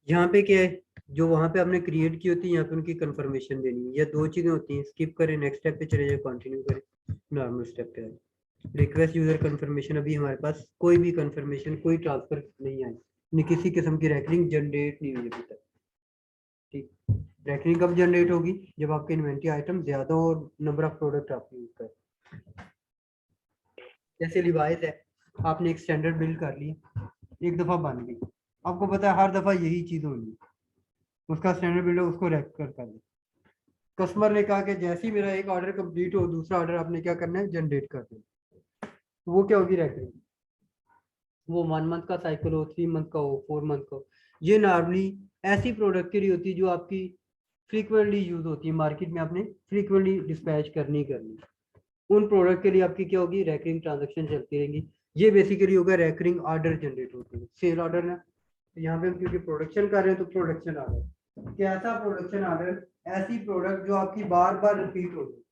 यहाँ पे क्या है, जो वहाँ पे आपने क्रिएट की होती है यहाँ पे उनकी कंफर्मेशन देनी है। या दो चीजें होती हैं, स्किप करें, नेक्स्ट स्टेप पे चले जाए, कंटिन्यू करें, नॉर्मल स्टेप पे आए। रिक्वेस्ट यूजर कंफर्मेशन, अभी हमारे पास कोई भी कंफर्मेशन, कोई ट्रांसफर नहीं आई, नहीं किसी किस्म की रैकरिंग जनरेट नहीं हुई अभी तक। ठीक, रैकरिंग कब जनरेट होगी? जब आपके इन्वेंटरी आइटम ज्यादा और नंबर ऑफ प्रोडक्ट आप यूज करें। जैसे लिवाइस है, आपने एक स्टैंडर्ड बिल्ड कर ली, एक दफा बन गई, आपको पता है हर दफा यही चीज होनी, उसका स्टैंडर्ड बिल्ड उसको रैक कर दे। कस्टमर ने कहा कि जैसे ही मेरा एक ऑर्डर कंप्लीट हो, दूसरा ऑर्डर आपने क्या करना है, जनरेट कर देना। तो वो क्या होगी, रैकरिंग। वो 1 मंथ का साइकिल हो, 3 मंथ का हो, 4 मंथ का हो। ये नॉर्मली ऐसी प्रोडक्ट के लिए होती है जो आपकी फ्रीक्वेंटली यूज होती है मार्केट में, आपने फ्रीक्वेंटली डिस्पैच करनी। उन प्रोडक्ट के लिए आपकी क्या होगी, रैकरिंग ट्रांजेक्शन चलती रहेंगी। ये बेसिकली होगा रैकरिंग ऑर्डर जनरेट होते हैं, सेल ऑर्डर ना। तो यहाँ पे हम क्योंकि प्रोडक्शन कर रहे हैं तो प्रोडक्शन ऑर्डर, कैसा प्रोडक्शन ऑर्डर, ऐसी प्रोडक्ट जो आपकी बार बार रिपीट होगी,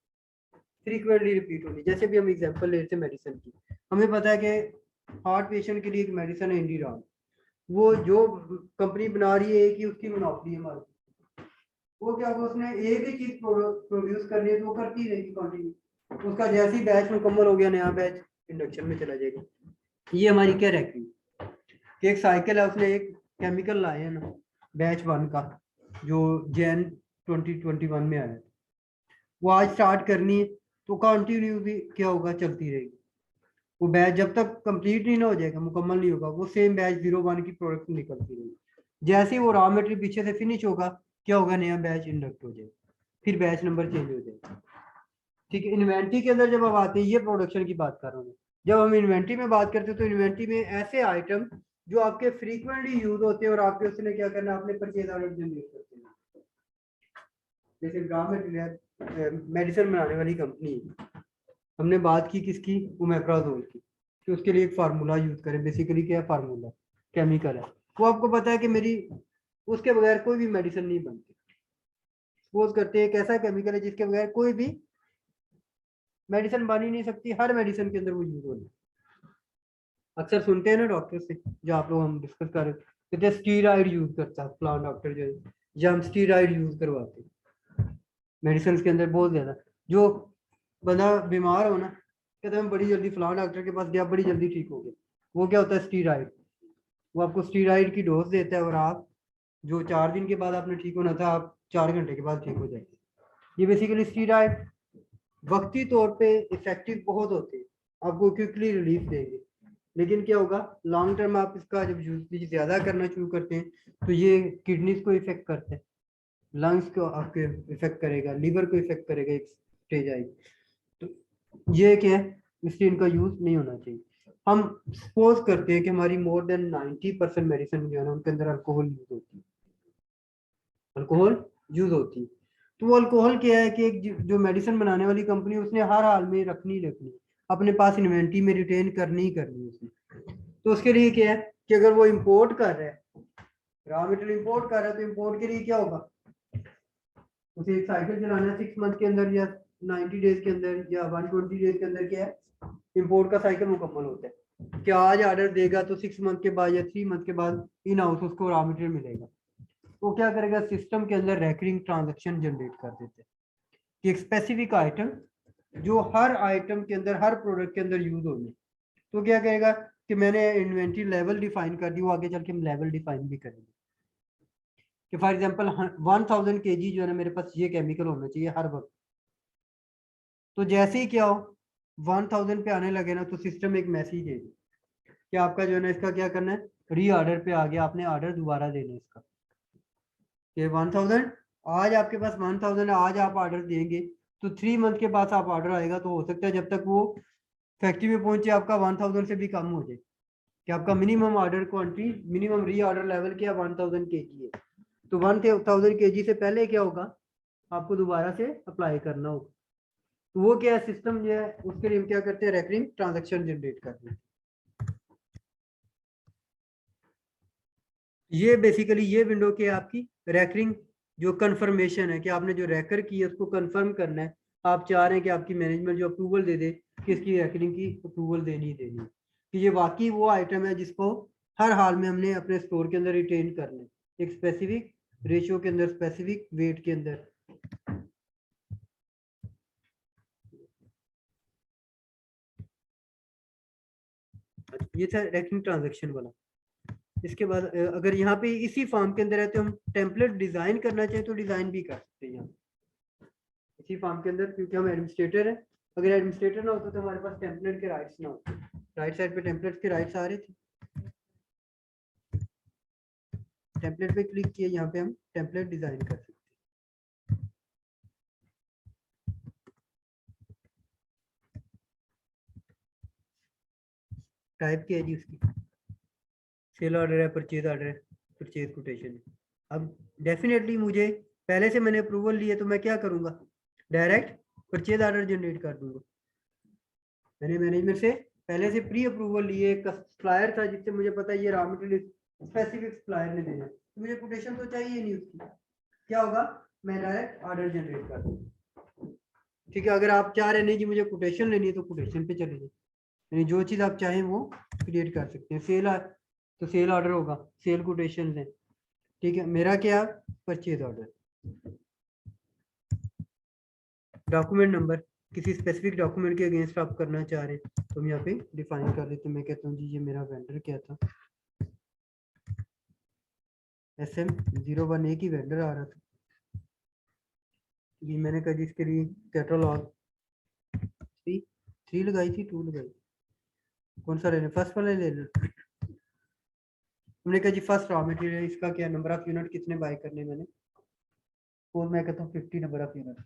फ्रीक्वेंटली रिपीट होगी। जैसे भी हम एग्जांपल लेते हैं मेडिसिन की, हमें पता है कि हार्ट पेशेंट के लिए एक मेडिसिन है इंडिरॉन, वो जो कंपनी बना रही है, एक ही उसकी मोनोपोली है मार्केट। वो क्या होगा, उसने एक ही चीज प्रोड्यूस करनी है तो वो करती रहेगी कंटिन्यू। उसका जैसे ही बैच मुकम्मल हो गया, नया बैच इंडक्शन में चला जाएगा। ये हमारी क्या रैकरिंग कि एक साइकिल है, उसने एक केमिकल लाए है ना, बैच 1 का, जो जैन 2021 में आया, वो आज स्टार्ट करनी है, तो कंटिन्यू भी क्या होगा, चलती रहेगी। वो बैच जब तक कंप्लीट नहीं ना हो जाएगा, मुकम्मल नहीं होगा, वो सेम बैच 01 की प्रोडक्ट निकलती रहेगी। जैसे ही वो रॉ मटेरियल पीछे से फिनिश होगा, क्या होगा, नया बैच इंडक्ट हो जाएगा, फिर बैच नंबर चेंज हो जाएगा। ठीक है, इन्वेंट्री के अंदर जब आप आते हैं, ये प्रोडक्शन की बात कर रहा हूँ। जब हम इन्वेंट्री में बात करते हैं तो इन्वेंट्री में ऐसे आइटम जो आपके फ्रीक्वेंटली यूज होते हैं और आपके उसने क्या करना है, आपने परचेज ऑर्डर जनरेट करते हैं। जैसे ग्राम में मेडिसिन बनाने वाली कंपनी, हमने बात की किसकी, ओमेप्राजोल की, कि उसके लिए एक फार्मूला यूज करें। बेसिकली क्या है फार्मूला, केमिकल है। वो आपको पता है कि मेरी उसके बगैर कोई भी मेडिसिन नहीं बनती। सपोज करते हैं एक ऐसा केमिकल है जिसके बगैर कोई भी मेडिसिन बन ही नहीं सकती, हर मेडिसिन के अंदर वो यूज होना। अक्सर सुनते हैं ना डॉक्टर से, जो आप लोग हम डिस्कस कर रहे थे, कहते स्टीरॉइड यूज करता है प्लांट डॉक्टर जो है, या हम स्टीरॉइड यूज करवाते हैं मेडिसिन के अंदर बहुत ज्यादा। जो बंदा बीमार हो ना, कहते हैं हम बड़ी जल्दी फलां डॉक्टर के पास गया, बड़ी जल्दी ठीक हो गया। वो क्या होता है, स्टीरॉइड। वो आपको स्टीरॉइड की डोज देता है और आप जो 4 दिन के बाद आपने ठीक होना था, आप 4 घंटे के बाद ठीक हो जाएंगे। ये बेसिकली स्टीरॉइड वक्ती तौर पे इफेक्टिव बहुत होते हैं, आपको क्विकली रिलीफ देंगे। लेकिन क्या होगा, लॉन्ग टर्म आप इसका जब यूज ज्यादा करना शुरू करते हैं तो ये किडनीज को इफेक्ट करता है, लंग्स को आपके इफेक्ट करेगा, लिवर को इफेक्ट करेगा, एक स्टेज आएगी। तो ये क्या है, इसलिए इनका यूज नहीं होना चाहिए। हम सपोज करते हैं कि हमारी मोर देन 90% मेडिसिन जो है ना, उनके अंदर अल्कोहल यूज होती है, अल्कोहल यूज होती है। तो वो अल्कोहल क्या है कि एक जो मेडिसिन बनाने वाली कंपनी, उसने हर हाल में रखनी अपने पास, इन्वेंट्री में रिटेन करनी ही करनी उसने। तो उसके लिए क्या है कि अगर वो इंपोर्ट कर रहा है, रॉ मटेरियल इंपोर्ट कर रहा है, तो इंपोर्ट के लिए क्या होगा, उसे एक साइकिल चलाना है 6 मंथ के अंदर, या 90 डेज के अंदर, या 120 डेज के अंदर। क्या है, इंपोर्ट का साइकिल मुकम्मल होता है। क्या आज ऑर्डर देगा तो 6 मंथ के बाद या 3 मंथ के बाद इन हाउस उसको रॉ मटेरियल मिलेगा। वो क्या करेगा, सिस्टम के अंदर रैकरिंग ट्रांजेक्शन जनरेट कर देते हैं कि एक स्पेसिफिक आइटम जो हर आइटम के अंदर, हर प्रोडक्ट के अंदर यूज होने। तो क्या करेगा कि मैंने इन्वेंट्री लेवल डिफाइन कर दी, वो आगे चल के हम लेवल डिफाइन भी करेंगे कि फॉर एग्जांपल 1000 kg जो है ना, मेरे पास ये केमिकल होना चाहिए हर वक्त। तो जैसे ही क्या हो, 1000 पे आने लगे ना, तो सिस्टम एक मैसेज देगी कि आपका जो है ना, इसका क्या करना है, री ऑर्डर पे आ गया, आपने ऑर्डर दोबारा देना है इसका, कि 1000 आज आपके पास 1000 आज आप ऑर्डर देंगे, तो 3 मंथ के बाद आप ऑर्डर आएगा, तो हो सकता है जब तक वो फैक्ट्री में पहुंचे आपका 1000 से भी कम हो जाए, कि आपका मिनिमम ऑर्डर क्वांटिटी, मिनिमम री ऑर्डर लेवल क्या 1000 kg है। तो 1000 kg से पहले क्या होगा, आपको दोबारा से अप्लाई करना होगा। तो वो क्या है, सिस्टम जो है उसके लिए हम क्या करते हैं, रेकरिंग ट्रांजेक्शन जनरेट करते हैं। ये बेसिकली ये विंडो के आपकी रैकरिंग जो कंफर्मेशन है, कि आपने जो रैकर की है उसको कंफर्म करना है। आप चाह रहे हैं कि आपकी मैनेजमेंट जो अप्रूवल दे दे कि इसकी रैकरिंग की अप्रूवल देनी कि ये वाकई वो आइटम है जिसको हर हाल में हमने अपने स्टोर के अंदर रिटेन करना है, एक स्पेसिफिक रेशियो के अंदर, स्पेसिफिक वेट के अंदर। ये था रैंकिंग ट्रांजैक्शन वाला। इसके बाद अगर यहाँ पे इसी फॉर्म के अंदर है तो हम टेम्पलेट डिजाइन करना चाहें तो डिजाइन भी कर सकते हैं यहाँ इसी फॉर्म के अंदर, क्योंकि हम एडमिनिस्ट्रेटर हैं। अगर एडमिनिस्ट्रेटर ना होता तो हमारे पास टेम्पलेट के राइट्स ना होते। राइट साइड पे टेम्पलेट के राइट्स आ रहे थे, टेम्पलेट पे क्लिक किए, यहाँ पे हम टेम्पलेट डिजाइन कर सकते हैं। टाइप क्या है जी उसकी, सेल ऑर्डर है, परचेज ऑर्डर है, परचेज कोटेशन है। अब डेफिनेटली मुझे पहले से मैंने अप्रूवल लिए तो मैं क्या करूंगा, डायरेक्ट परचेज ऑर्डर जनरेट कर दूंगा। मैंने मैनेजमेंट से पहले से प्री अप्रूवल लिए, एक सप्लायर था जिससे मुझे पता है ये रॉ मटेरियल स्पेसिफिक सप्लायर ने देना है, तो मुझे कोटेशन तो चाहिए नहीं उसकी। क्या होगा, मैं डायरेक्ट ऑर्डर जनरेट कर दूंगा। ठीक है, अगर आप चाह रहे नहीं कि मुझे कोटेशन लेनी है तो कोटेशन पे चले जाए, यानी जो चीज़ आप चाहें वो क्रिएट कर सकते हैं। सेल तो सेल ऑर्डर होगा, सेल कोटेशन है। ठीक है, मेरा क्या, परचेज ऑर्डर। डॉक्यूमेंट नंबर, किसी स्पेसिफिक डॉक्यूमेंट के अगेंस्ट आप करना चाह रहे हैं तो हम यहाँ पे डिफाइन कर लेते हैं। मैं कहता हूँ जी ये मेरा वेंडर क्या था, SM01 की वेंडर आ रहा था। ये मैंने कहा जी इसके लिए कैटलॉग 3 लगाई थी, 2 लगाई, कौन सा लेना, फर्स्ट वाला ले लेना। हमने कहा जी फर्स्ट रॉ मटेरियल, इसका क्या नंबर ऑफ यूनिट कितने बाय करने मैंने, और मैं कहता हूँ 50 number of unit.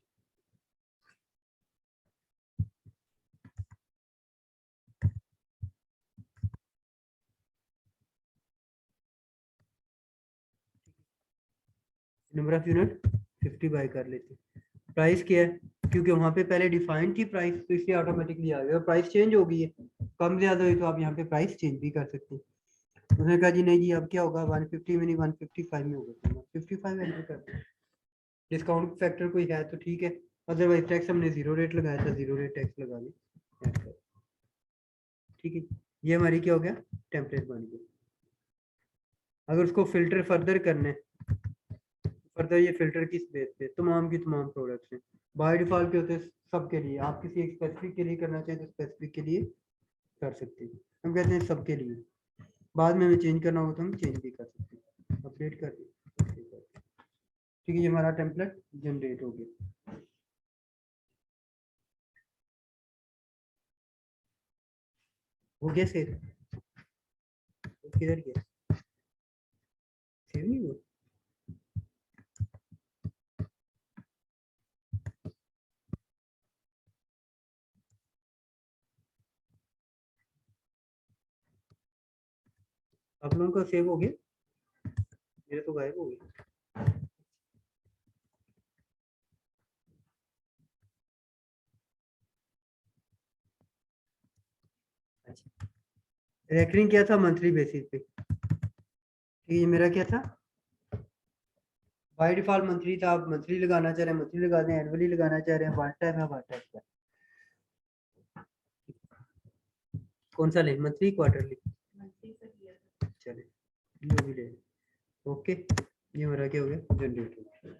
Number of unit 50 buy कर लेते। प्राइस क्या है, क्योंकि वहाँ पे पहले डिफाइन थी प्राइस तो इसलिए ऑटोमेटिकली आ गया। प्राइस चेंज हो गई है, कम ज्यादा हुई तो आप यहाँ पे प्राइस चेंज भी कर सकते हैं। उन्होंने कहा जी नहीं जी अब क्या होगा, 150 में नहीं 155 में होगा, 155 एंटर कर दो। डिस्काउंट फैक्टर कोई है तो ठीक है, अदरवाइज टैक्स हमने 0 रेट लगाया था, 0 रेट टैक्स लगा ली। ठीक है, ये हमारी क्या हो गया, टेम्पलेट बन गया। अगर उसको फिल्टर फर्दर करना है, फर्दर ये फिल्टर किस बेस पे, तमाम की तमाम प्रोडक्ट्स हैं, बाय डिफॉल्ट के होते हैं सबके लिए। आप किसी एक स्पेसिफिक के लिए करना चाहें तो स्पेसिफिक के लिए कर सकते हैं, हम कहते हैं सबके लिए। बाद में हमें चेंज करना हो तो हम चेंज भी कर सकते हैं, अपडेट कर दें। ठीक है, ये हमारा टेम्पलेट जनरेट हो गया। हो गया सेव, किधर गया, सेव नहीं हुआ। आप लोगों का सेव हो गया, मेरे तो गायब हो गया। अच्छा, रेकरिंग क्या था, मंथली बेसिस पे। ठीक है, मेरा क्या था, बाय डिफॉल्ट मंथली था, आप मंथली लगाना चाह रहे हैं मंथली लगा दें, एनुअली लगाना चाह रहे हैं वन टाइम है वन टाइम। कौन सा लें, मंथली क्वार्टरली, चले जो भी ले। ओके, ये हमारा क्या हो गया, जनरेट हो गया।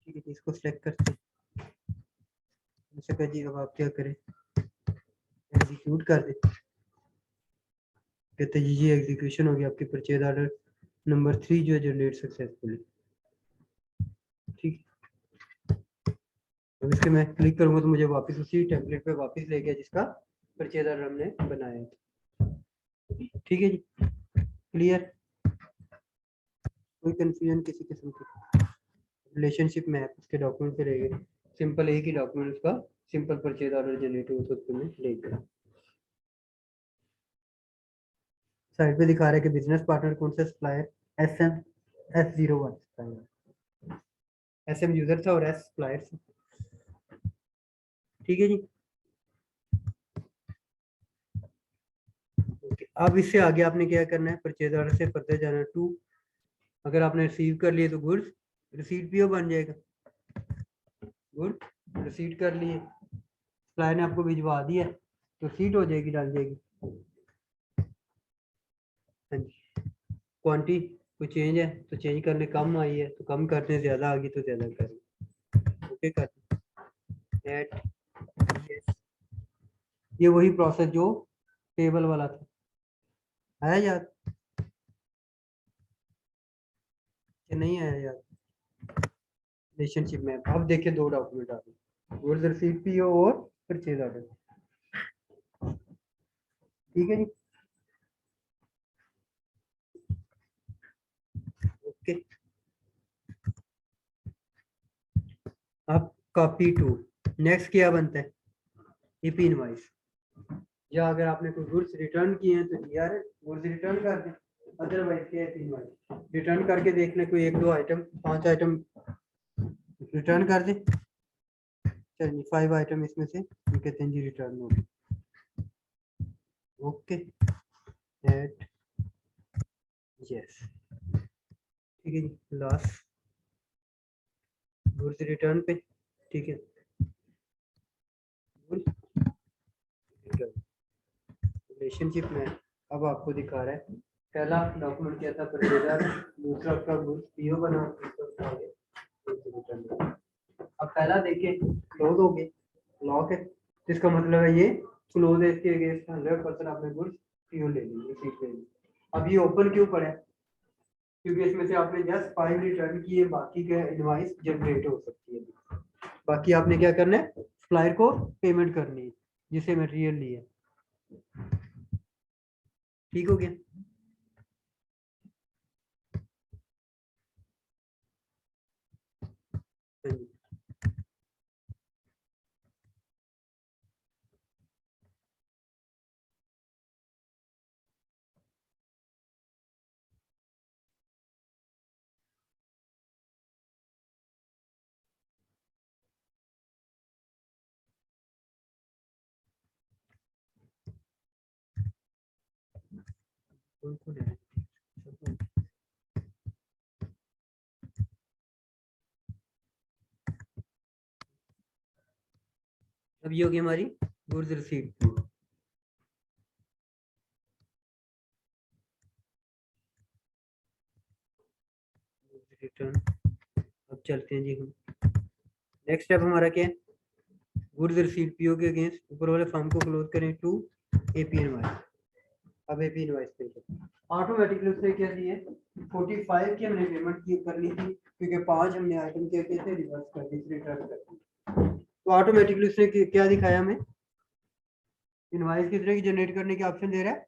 ठीक है, इसको सिलेक्ट करते हैं। अच्छा जी, अब आप क्या करें, एग्जीक्यूट कर दें। कहते हैं जी ये एग्जीक्यूशन हो गया, आपकी परचेज ऑर्डर नंबर 3 जो है जनरेट सक्सेसफुली। ठीक, अब इसके मैं क्लिक करूंगा तो मुझे वापस उसी टेम्पलेट पे वापस ले गया जिसका परचेज ऑर्डर हमने बनाया था। ठीक है जी, क्लियर, कोई कंफ्यूजन किसी किस्म की। रिलेशनशिप मैप उसके डॉक्यूमेंट पे रहेगा, सिंपल एक ही डॉक्यूमेंट उसका, सिंपल परचेज ऑर्डर जनरेट हुआ तो उसको मैं ले गया। साइड पे दिखा रहा है कि बिजनेस पार्टनर कौन सा, supplier SM S01 supplier, SM user था और S सप्लायर। ठीक है जी, ओके। अब इससे आगे आपने क्या करना है, परचेज ऑर्डर से फर्दर जाना है टू, अगर आपने रिसीव कर लिए तो गुड्स रिसीट पीओ बन जाएगा, गुड रिसीट कर लिए, सप्लायर ने आपको भिजवा दिया तो सीट हो जाएगी, डाल जाएगी। हाँ जी, क्वांटिटी कोई चेंज है तो चेंज करने कम आई है तो कम करने, ज्यादा आ गई तो ज्यादा करें। ओके कर एट, ये वही प्रोसेस जो टेबल वाला था, आया याद कि नहीं आया याद? रिलेशनशिप में अब देखिए दो डॉक्यूमेंट आ गए, गुड्स रिसीव पीओ और परचेज ऑर्डर। ठीक है जी, ओके। अब कॉपी टू, नेक्स्ट क्या बनता है, ईपी इनवॉइस। या अगर आपने कोई गुड्स रिटर्न किए हैं तो यार गुड्स रिटर्न कर दें, अदरवाइज क्या है, इनवॉइस रिटर्न करके देख लें, कोई एक दो आइटम, 5 आइटम रिटर्न कर दें। चलिए 5 आइटम इसमें से हम कहते हैं जी रिटर्न हो गए। ओके एट यस, ठीक है जी, लास्ट गुड्स रिटर्न पे, ठीक है। रिलेशनशिप में अब आपको दिखा रहा है, पहला डॉक्यूमेंट क्या था, परचेजर, दूसरा आपका गुड्स पीओ बना, तीसरा आगे गुड्स रिटर्न। अब पहला देखिए क्लोज हो गया, लॉक है, इसका मतलब है ये क्लोज है, इसके अगेंस्ट 100% आपने गुड्स पीओ ले ली, ठीक है। अब ये ओपन क्यों पड़ा है, क्योंकि इसमें से आपने जस्ट 5 रिटर्न किए, बाकी का इनवॉइस जनरेट हो सकती है। बाकी आपने क्या करना है, सप्लायर को पेमेंट करनी है जिसे मटेरियल लिया। ठीक हो गया, हाँ जी। कौन-कौन है? अब ये होगी हमारी गुड्स रिसीव्ड, रिटर्न। अब चलते हैं जी हम, नेक्स्ट स्टेप हमारा क्या है, गुड्स रिसीव्ड पीओ के अगेंस्ट ऊपर वाले फॉर्म को क्लोज करें टू एपी इनवॉइस। अब एपी इनवॉइस पे ऑटोमेटिकली उसने क्या दिए, 45 की हमने पेमेंट की कर ली थी, क्योंकि 5 हमने आइटम क्या किए थे, रिवर्स कर दी, रिटर्न कर दी। तो ऑटोमेटिकली उसने क्या दिखाया हमें, इनवॉइस कितने की जनरेट करने की ऑप्शन दे रहा है,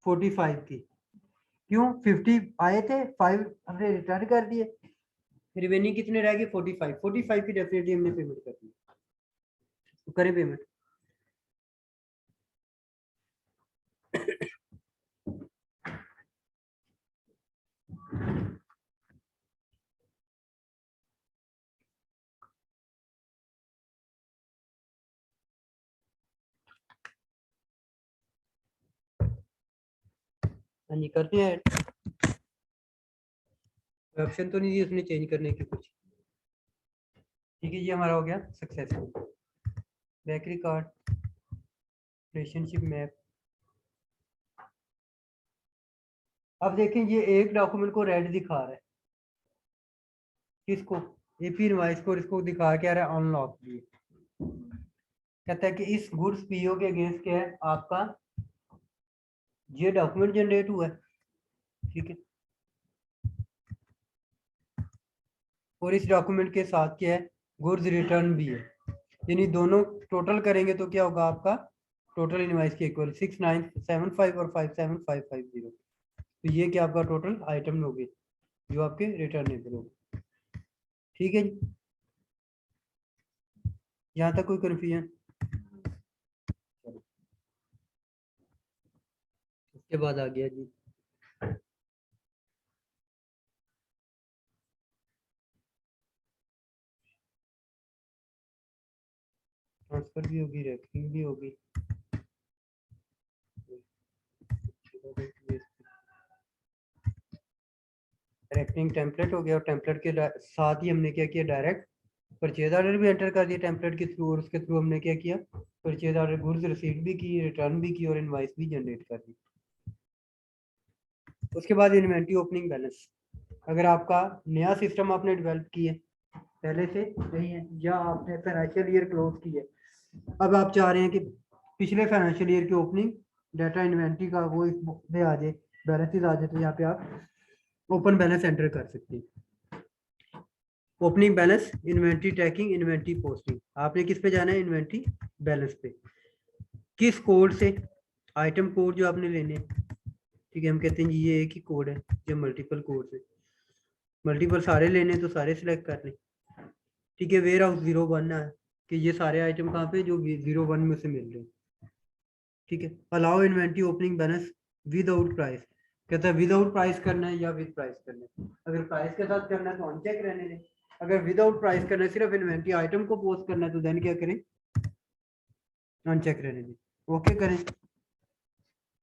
45 की। क्यों, 50 आए थे, 5 हमने रिटर्न कर दिए, रिमेनिंग कितने रह गए, 45, 45 की डेफिनेटली हमने पेमेंट कर दी। तो करें पेमेंट। हाँ जी, करते हैं। ऑप्शन तो नहीं दी उसने चेंज करने की कुछ। ठीक है, ये हमारा हो गया successful. Bakery card, relationship map. अब देखें ये एक डॉक्यूमेंट को रेड दिखा रहा है, किसको, एपी इनवॉइस को, इसको दिखा क्या रहा है, अनलॉक भी। कहता है कि इस गुड्स पीओ के अगेंस्ट क्या है आपका, ये डॉक्यूमेंट जनरेट हुआ है, ठीक है। और इस डॉक्यूमेंट के साथ क्या है, गुड्स रिटर्न भी है, यानी दोनों टोटल करेंगे तो क्या होगा आपका, टोटल इनवॉइस के इक्वल 6975 और 57550। तो ये क्या आपका टोटल आइटम होगी जो आपके रिटर्नेबल होगी। ठीक है जी, यहाँ तक कोई कन्फ्यूजन? उसके बाद आ गया जी ट्रांसफर भी होगी, रैपिंग भी होगी। रैपिंग टेम्पलेट हो गया, और टेम्पलेट के साथ ही हमने क्या किया, डायरेक्ट परचेज ऑर्डर भी एंटर कर दिया टेम्पलेट के थ्रू, और उसके थ्रू हमने क्या किया, परचेज ऑर्डर गुड्स रिसीव भी की, रिटर्न भी की, और इनवॉइस भी जनरेट कर दी। उसके बाद इन्वेंट्री ओपनिंग बैलेंस। अगर आपका नया सिस्टम आपने डेवलप किया पहले से नहीं है या आपने फाइनेंशियल ईयर क्लोज की है, अब आप चाह रहे हैं कि पिछले फाइनेंशियल ईयर की ओपनिंग डाटा इन्वेंट्री का वो इस बुक में आ जाए, बैलेंसेस आ जाए, तो यहाँ पे आप ओपन बैलेंस एंटर कर सकते हैं। Opening balance, inventory tracking, inventory posting. आपने किस पे जाना है? इन्वेंट्री बैलेंस पे। किस कोड से? आइटम कोड जो आपने लेने, ठीक है, हम कहते हैं जी ये एक ही कोड है, जो मल्टीपल कोड है, मल्टीपल सारे लेने तो सारे सिलेक्ट कर लें, ठीक है। वेयर हाउस 01 है कि ये सारे आइटम कहाँ पे जो 01 में से मिल रहे हैं, ठीक है। Allow inventory opening balance without price, कहता है विदाउट प्राइस करना है या विद प्राइस करना है। अगर प्राइस के साथ करना है तो अनचेक रहने दें, अगर विदाउट प्राइस करना है, सिर्फ इन्वेंट्री आइटम को पोस्ट करना है, तो देन क्या करें? अनचेक रहने दें, ओके करें।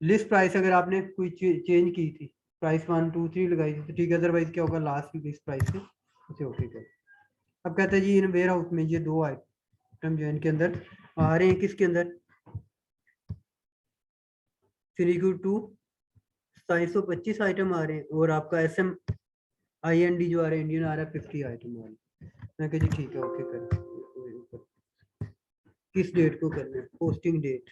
लिस्ट प्राइस अगर आपने कोई चेंज की थी, प्राइस 1 2 3 लगाई थी, तो ठीक है, अदरवाइज क्या होगा? लास्ट की लिस्ट प्राइस से उसे ओके करें। अब कहते हैं जी इन वेयर हाउस में ये 2 आइटम जो इनके अंदर आ रहे हैं, किसके अंदर? फिनिक्यू 2 725 आइटम आ रहे हैं, और आपका SM IND जो आ रहा है इंडियन आ रहा है 50 आइटम आ रहे हैं। मैं कह जी ठीक है, ओके करें। किस डेट को करना है? Posting date.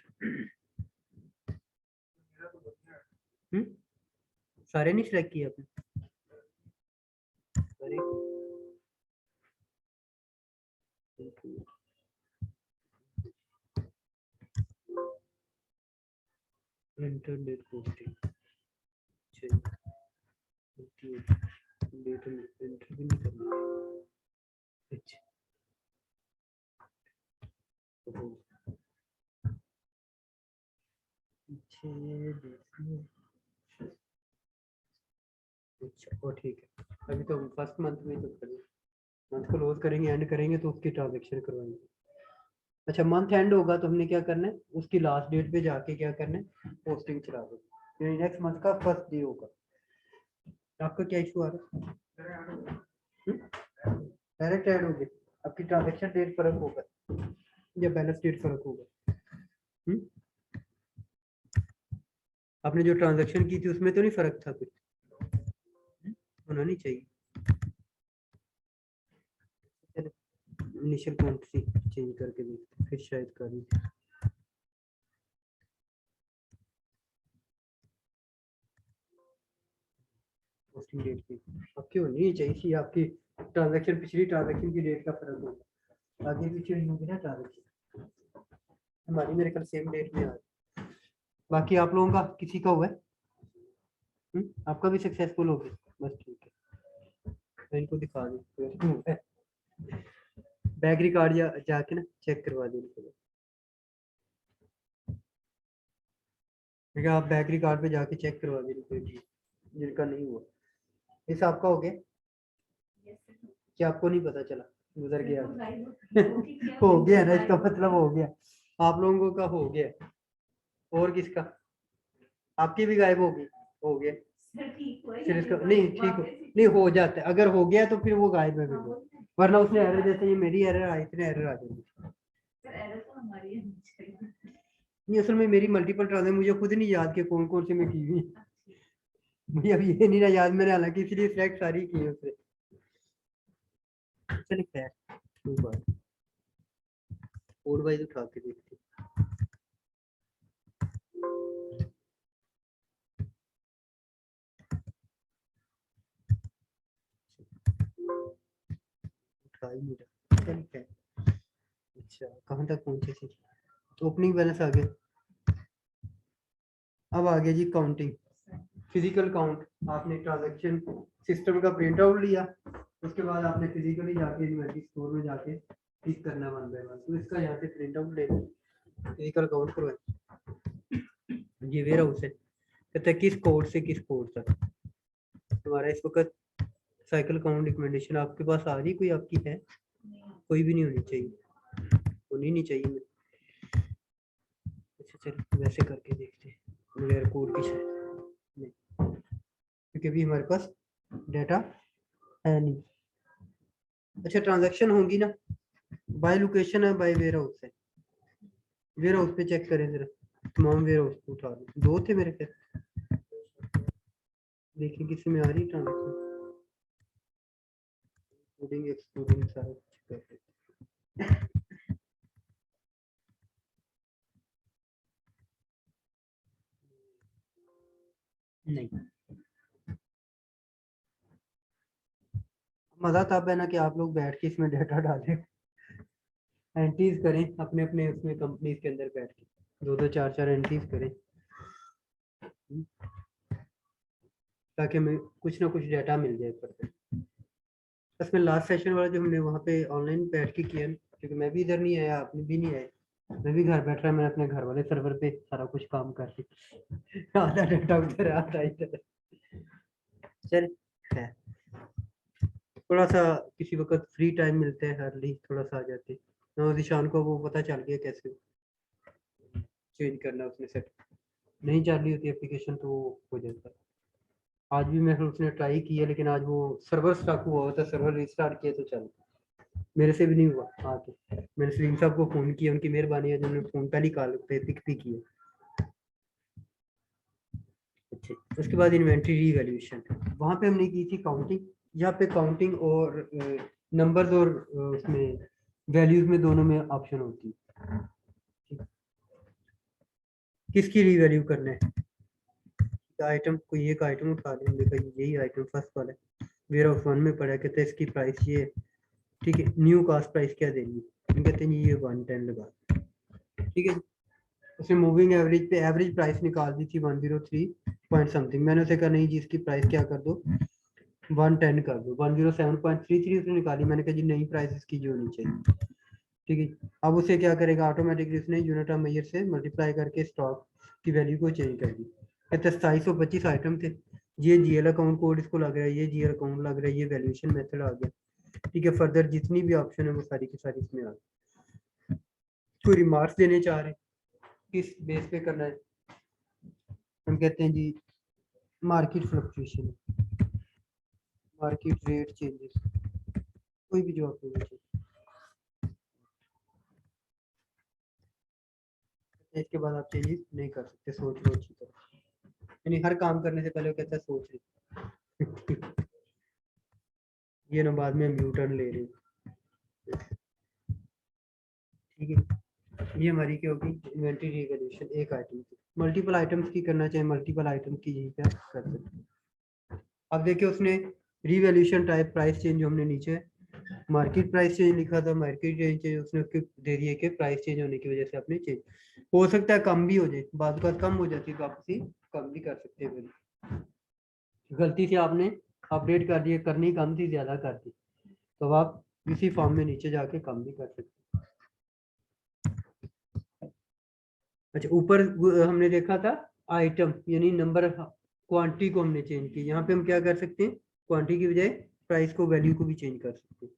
सारे नहीं सिलेक्ट किए आपने? सारे इंटरनेट पोस्टिंग, डेट एंटर भी नहीं करना। अच्छा अच्छा, और ठीक है, अभी तो फर्स्ट मंथ में तो करेंगे, मंथ क्लोज करेंगे, एंड करेंगे तो उसकी ट्रांजेक्शन करवाएंगे। अच्छा, मंथ एंड होगा तो हमने क्या करना है? उसकी लास्ट डेट पे जाके क्या करना है? पोस्टिंग चला दो, यानी नेक्स्ट मंथ का फर्स्ट डे होगा। आपका क्या इशू आ रहा है? डायरेक्ट ऐड होगी, आपकी ट्रांजेक्शन डेट फर्क होगा या बैलेंस डेट फर्क होगा? आपने जो ट्रांजेक्शन की थी उसमें तो नहीं फर्क था कुछ? होना नहीं चाहिए। इनिशियल क्वांटिटी चेंज करके देखते फिर शायद करें। पोस्टिंग डेट की आपकी होनी चाहिए, आपकी ट्रांजैक्शन पिछली ट्रांजैक्शन की डेट का फर्क होगा, आगे पीछे नहीं होगी ना ट्रांजैक्शन, हमारी मेरे ख्याल सेम डेट में आ रही। बाकी आप लोगों का किसी का हुआ है? आपका भी सक्सेसफुल हो गया, बस ठीक है, मैं इनको दिखा दूँ। बैक रिकॉर्ड जाके ना चेक करवा दें, आप बैक रिकॉर्ड पे जाके चेक करवा दें कोई चीज जिनका नहीं हुआ। इस आपका हो गया क्या? आपको नहीं पता चला? गुजर गया। हो गया ना, इसका मतलब हो गया, आप लोगों का हो गया। और किसका? आपकी भी गायब होगी, हो गया फिर इसका नहीं ठीक हो, नहीं हो जाता है, अगर हो गया तो फिर वो गायब है बिल्कुल, वरना उसने एरर, जैसे ये मेरी एरर आई, इतने एरर आ जाएगी। नहीं, असल में मेरी मल्टीपल ट्रांजेक्शन मुझे खुद नहीं याद कि कौन कौन से मैं की हुई, मुझे अभी ये नहीं ना याद, मैंने हालांकि इसलिए सिलेक्ट सारी की है उससे। चलिए खैर कोई बात, कोड वाइज उठा के देखते उठा ही नहीं रहा। चलिए खैर, अच्छा कहाँ तक पहुंचे थे? ओपनिंग बैलेंस आ गया। अब आ गया जी काउंटिंग, फिजिकल काउंट। आपने ट्रांजैक्शन सिस्टम का प्रिंट आउट लिया, उसके बाद आपने फिजिकली जाके इन्वेंटरी स्टोर में जाके पिक करना वन बाय वन, तो इसका यहाँ से प्रिंट आउट ले फिजिकल काउंट करवाए। ये वेयर हाउस है, कहता है किस कोड से किस कोड तक हमारा इस वक्त साइकिल काउंट रिकमेंडेशन आपके पास आ रही, कोई आपकी है? कोई भी नहीं होनी चाहिए, होनी नहीं चाहिए। अच्छा चल वैसे करके देखते हैं बगैर कोड की शायद, क्योंकि अभी हमारे पास डाटा है नहीं। अच्छा ट्रांजैक्शन होंगी ना, बाय लोकेशन है बाय वेयर हाउस है? वेयर हाउस पे चेक करें जरा, तमाम वेयर हाउस उठा दो थे मेरे ख्याल, देखिए किसी में आ रही ट्रांजेक्शन, इंक्लूडिंग एक्सक्लूडिंग सारा कुछ कर देते नहीं। मजा तब है ना कि आप लोग बैठ के इसमें डाटा डालें, एंट्रीज करें अपने अपने उसमें कंपनीज के अंदर बैठ के, दो दो चार चार एंट्रीज करें, ताकि हमें कुछ ना कुछ डाटा मिल जाए पर। बस में लास्ट सेशन वाला जो हमने वहाँ पे ऑनलाइन बैठ के किया, क्योंकि मैं भी इधर नहीं आया, आपने भी नहीं आए, मैं भी घर बैठ रहा, मैंने अपने घर वाले सर्वर पे सारा कुछ काम कर दिया, आधा डाटा उधर आधा इधर। चल है, थोड़ा सा किसी वक्त फ्री टाइम मिलते हैं हर ली थोड़ा सा आ जाते, ना ईशान को वो पता चल गया कैसे चेंज करना उसने सेट, नहीं चल रही होती एप्लीकेशन तो वो हो जाता है। आज भी मैं उसने ट्राई किया, लेकिन आज वो सर्वर स्टक हुआ होता, सर्वर रिस्टार्ट किया तो चल, मेरे से भी नहीं हुआ आके। मैंने सलीम साहब को फोन किया, उनकी मेहरबानी है जिन्होंने फोन पहले कॉल पे पिक भी किया। अच्छा, उसके बाद इन्वेंट्री रीवैल्यूएशन, वहाँ पे हमने की थी काउंटिंग, यहाँ पे काउंटिंग और नंबर्स और उसमें वैल्यूज में दोनों में ऑप्शन होती है, किसकी रीवैल्यू करना है। आइटम कोई एक आइटम उठा लें, देखा यही आइटम फर्स्ट वाला है, वेयर ऑफ वन में पड़ा है, कहते हैं इसकी प्राइस ये, ठीक है, न्यू कास्ट प्राइस क्या देनी है, हम कहते हैं ये 110 लगा, ठीक है। उसने मूविंग एवरेज पे एवरेज प्राइस निकाल दी थी 103 पॉइंट समथिंग, मैंने उसे कहा नहीं जी इसकी प्राइस क्या कर दो 110 कर दो, 107.33 उसने निकाली, मैंने कहा जी नई प्राइस इसकी जो होनी चाहिए, ठीक है। अब उसे क्या करेगा, ऑटोमेटिकली उसने यूनिट ऑफ मेजर से मल्टीप्लाई करके स्टॉक की वैल्यू को चेंज कर दी। 2725 आइटम थे, ये जीएल अकाउंट कोड इसको लग रहा है, ये जीएल अकाउंट लग रहा है, ये वैल्यूएशन मेथड आ गया, ठीक है। फर्दर जितनी भी ऑप्शन है वो सारी की सारी इसमें आ गई। कोई रिमार्क्स देने चाह रहे हैं, किस बेस पे करना है, हम कहते हैं जी market fluctuation, market rate changes, कोई भी जो आप लोगों को, इसके बाद आप चेंजेस नहीं कर सकते, सोच लो अच्छी तरह, यानी हर काम करने से पहले वो कहता है सोच लो। ये ना बाद में हम यू टर्न ले रहे हैं, ठीक है। ये हमारी क्या होगी इन्वेंटरी रिवैल्यूएशन एक आइटम की, मल्टीपल आइटम्स की करना चाहे मल्टीपल आइटम की यही क्या कर सकते हैं। अब देखिए उसने रिवैल्यूएशन टाइप प्राइस चेंज जो हमने नीचे मार्केट प्राइस चेंज लिखा था, मार्केट चेंज उसने उसके दे दिए कि प्राइस चेंज होने की वजह से आपने चेंज, हो सकता है कम भी हो जाए, बाद बात कम हो जाती है तो आप उसी कम भी कर सकते हैं, गलती से आपने अपडेट कर दिए, करनी कम थी ज्यादा कर दी, तो आप इसी फॉर्म में नीचे जाके कम भी कर सकते हैं। अच्छा ऊपर हमने देखा था आइटम यानी नंबर, क्वांटिटी को हमने चेंज की, यहाँ पे हम क्या कर सकते हैं, क्वांटिटी की बजाय प्राइस को वैल्यू को भी चेंज कर सकते हैं।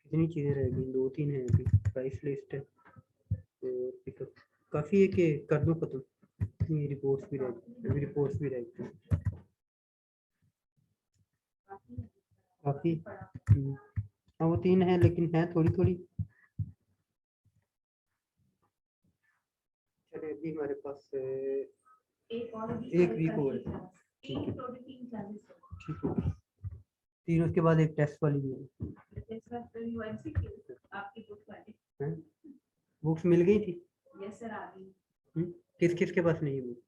कितनी चीजें रह गई, दो तीन है अभी, प्राइस लिस्ट है और पिकअप, काफी है कि कर दो खत्म, ये रिपोर्ट्स भी रह गई, अभी रिपोर्ट्स भी रह गई काफी। हाँ वो तीन है लेकिन है थोड़ी थोड़ी, चलिए अभी हमारे पास एक वीक और है, ठीक है ठीक है, तीन उसके बाद एक टेस्ट वाली भी है, बुक्स मिल गई थी, किस किस के पास नहीं है बुक,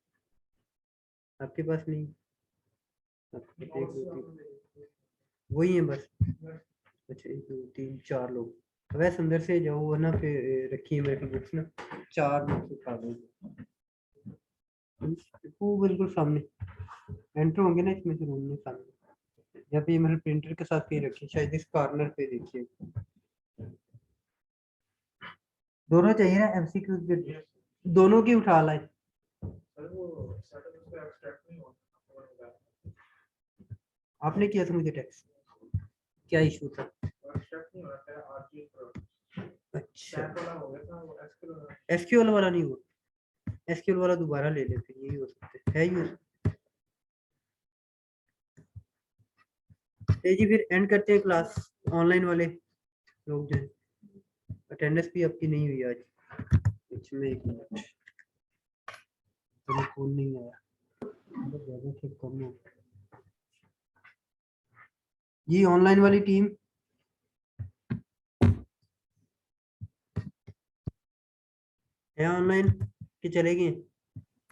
आपके पास नहीं, आपके पास एक दो तीन वही है बस, अच्छा एक दो तीन चार लोग, वैसे अंदर से जाओ वरना फिर रखी है मेरे बुक्स ना, चार बुक्स उठा दो, वो बिल्कुल सामने एंटर होंगे ना इसमें से रूम में सामने, जब ये मेरे प्रिंटर के साथ ही रखी शायद इस कॉर्नर पे देखिए, दोनों चाहिए ना एमसीक्यू दोनों की उठा लाए, आपने किया था मुझे टेक्स्ट, क्या इशू था, अच्छा एसक्यूएल वाला नहीं हुआ, एसक्यूएल वाला दोबारा ले ले फिर यही हो सकता है यूज, जी फिर एंड करते हैं क्लास, ऑनलाइन वाले लोग जो अटेंडेंस भी आपकी नहीं हुई आज, इसमें एक मिनट चलो फोन नहीं आया, ज्यादा चेक कर लो। जी ऑनलाइन वाली टीम है ऑनलाइन कि चलेगी?